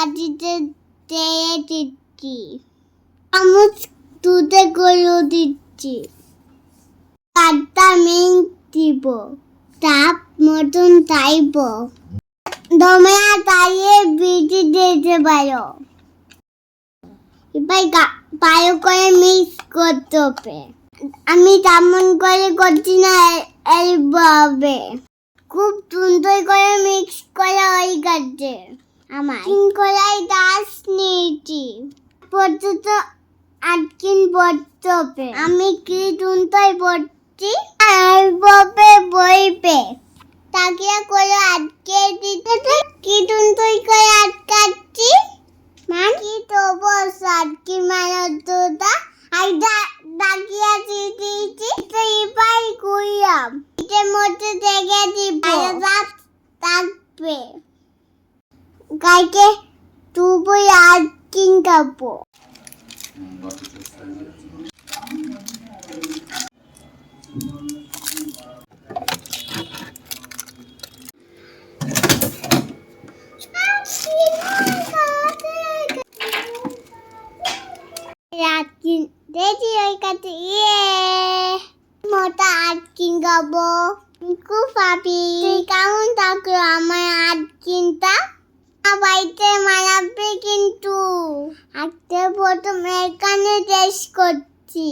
বাটিতে দিয়ে দিচ্ছি, চামচ দুধে করে দিচ্ছি, কাঠটা মেন দিব, তাপ মতন চাইব, দমে তাইয়ে বিচি দিতে পারো। এবার ভালো করে মিক্স করতে হবে। আমি তেমন করে করছি না, এইভাবে খুব সুন্দর করে মিক্স করা হয়ে গেছে আমার। 3 কড়াই ডাল নিয়েছি, পর্যন্ত 8 পড়তে হবে। আমি কি সুন্দর পড়ছি, এইভাবে বইবে তাকে করে আটকে দিতে, কি সুন্দর করে আটকাচ্ছি। কি তো বস আটকে মারতটা আইডা ডাকিয়া দিয়েছি, তো এবার কইলাম এর মধ্যে দেখে দিব, রাত থাকবে গাইকে তুবই আটকিন খাবো। আটকিন দেখি ওই কাছে মোটা আটকিন খাবো। খুব ভাবি কেমন থাকলো আমার আটকিনটা, বাড়িতে মানাবে কিন্তু। আজকে প্রথম এখানে টেস্ট করছি।